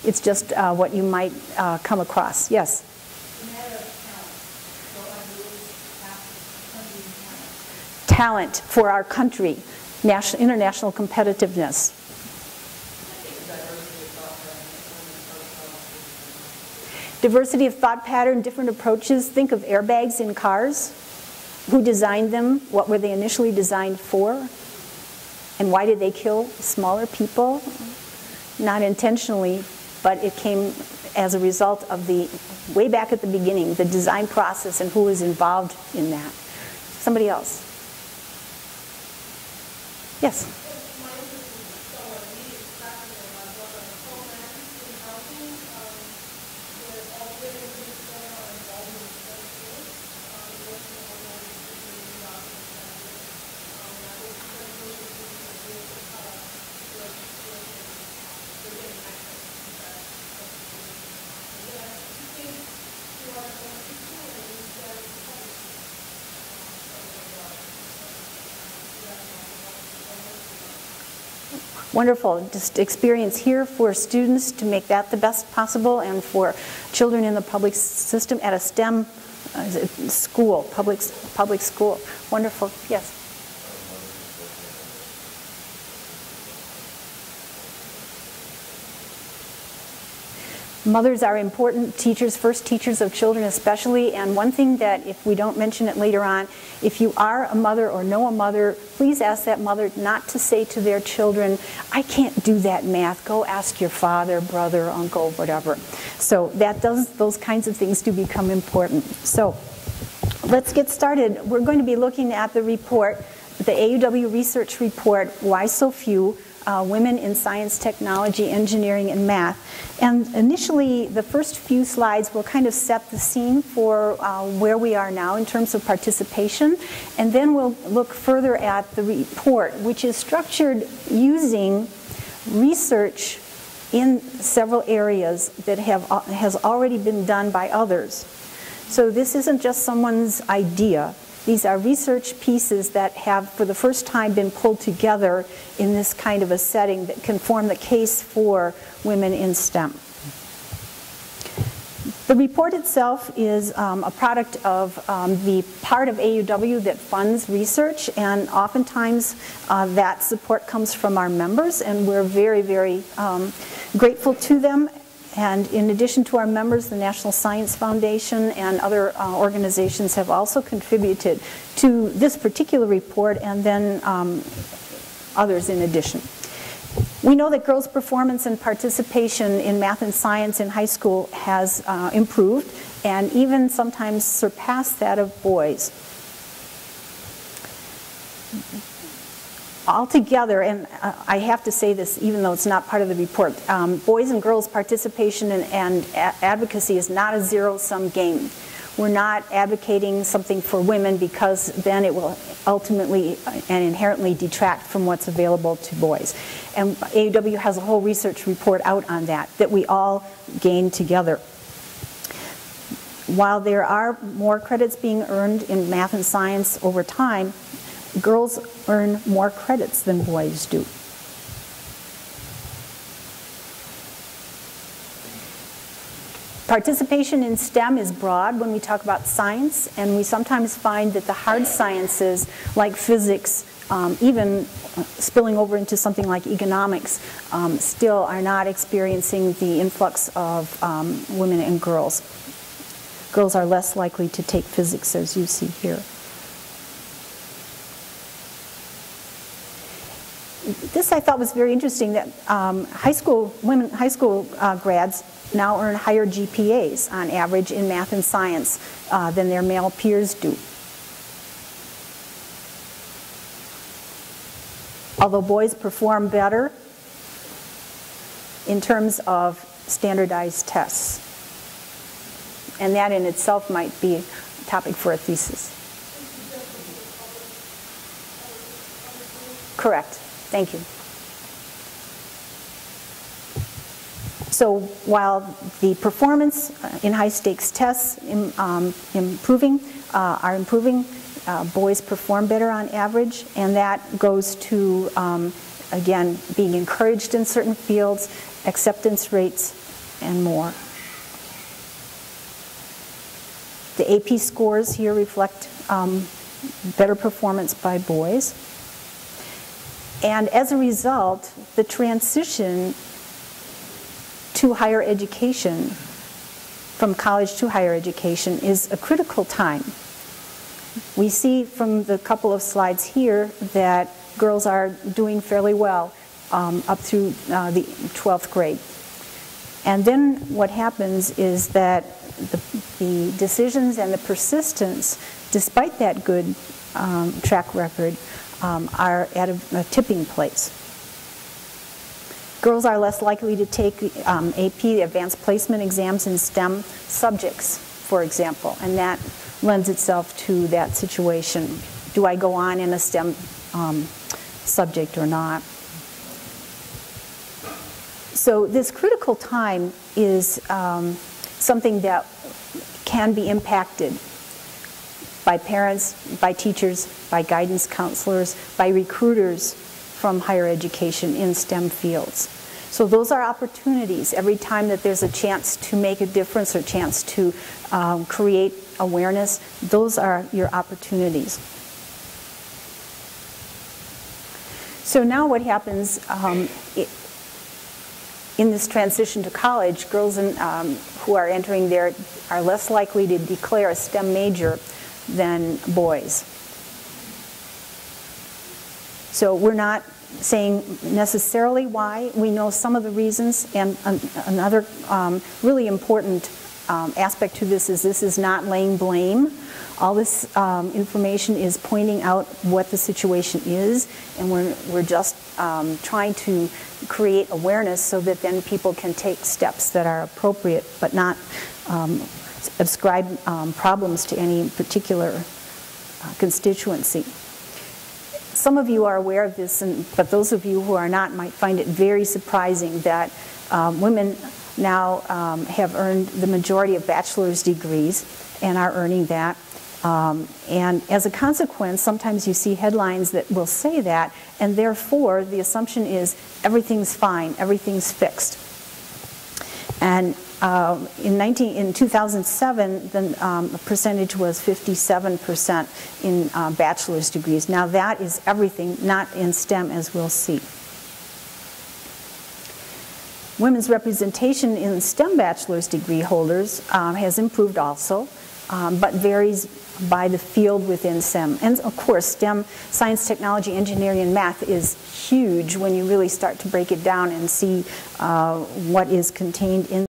It's just what you might come across. Yes? Talent for our country, international competitiveness. Diversity of thought pattern, different approaches. Think of airbags in cars. Who designed them? What were they initially designed for? And why did they kill smaller people? Not intentionally, but it came as a result of the, way back at the beginning, the design process and who was involved in that. Somebody else? Yes? Wonderful, just experience here for students to make that the best possible, and for children in the public system at a STEM school, public school. Wonderful, yes. Mothers are important teachers, first teachers of children especially, and one thing that, if we don't mention it later on, if you are a mother or know a mother, please ask that mother not to say to their children, I can't do that math, go ask your father, brother, uncle, whatever. So those kinds of things do become important. So let's get started. We're going to be looking at the report, the AUW research report, Why So Few? Women in Science, Technology, Engineering, and Math. And initially, the first few slides will kind of set the scene for where we are now in terms of participation. And then we'll look further at the report, which is structured using research in several areas that has already been done by others. So this isn't just someone's idea. These are research pieces that have, for the first time, been pulled together in this kind of a setting that can form the case for women in STEM. The report itself is a product of the part of AUW that funds research, and oftentimes that support comes from our members, and we're very, very grateful to them. And in addition to our members, the National Science Foundation and other organizations have also contributed to this particular report, and then others in addition. We know that girls' performance and participation in math and science in high school has improved, and even sometimes surpassed that of boys. Altogether, and I have to say this even though it's not part of the report, boys and girls participation and advocacy is not a zero-sum game. We're not advocating something for women because then it will ultimately and inherently detract from what's available to boys. And AUW has a whole research report out on that we all gain together. While there are more credits being earned in math and science over time, girls earn more credits than boys do. Participation in STEM is broad when we talk about science, and we sometimes find that the hard sciences like physics, even spilling over into something like economics, still are not experiencing the influx of women and girls. Girls are less likely to take physics, as you see here. This I thought was very interesting, that women high school grads now earn higher GPAs on average in math and science than their male peers do. Although boys perform better in terms of standardized tests. And that in itself might be a topic for a thesis. Correct. Thank you. So while the performance in high-stakes tests are improving, boys perform better on average, and that goes to, again, being encouraged in certain fields, acceptance rates, and more. The AP scores here reflect better performance by boys. And as a result, the transition to higher education, from college to higher education, is a critical time. We see from the couple of slides here that girls are doing fairly well up through the 12th grade. And then what happens is that the decisions and the persistence, despite that good track record, are at a tipping place. Girls are less likely to take AP, advanced placement exams in STEM subjects, for example, and that lends itself to that situation. Do I go on in a STEM subject or not? So this critical time is something that can be impacted by parents, by teachers, by guidance counselors, by recruiters from higher education in STEM fields. So those are opportunities. Every time that there's a chance to make a difference or chance to create awareness, those are your opportunities. So now what happens in this transition to college, girls who are entering there are less likely to declare a STEM major than boys. So we're not saying necessarily why. We know some of the reasons, and another really important aspect to this is not laying blame. All this information is pointing out what the situation is, and we're just trying to create awareness so that then people can take steps that are appropriate, but not ascribe problems to any particular constituency. Some of you are aware of this, but those of you who are not might find it very surprising that women now have earned the majority of bachelor's degrees and are earning that. And as a consequence, sometimes you see headlines that will say that, and therefore the assumption is everything's fine, everything's fixed. And in 2007, the percentage was 57% in bachelor's degrees. Now that is everything, not in STEM, as we'll see. Women's representation in STEM bachelor's degree holders has improved also, but varies by the field within STEM. And of course, STEM, science, technology, engineering, and math is huge when you really start to break it down and see what is contained in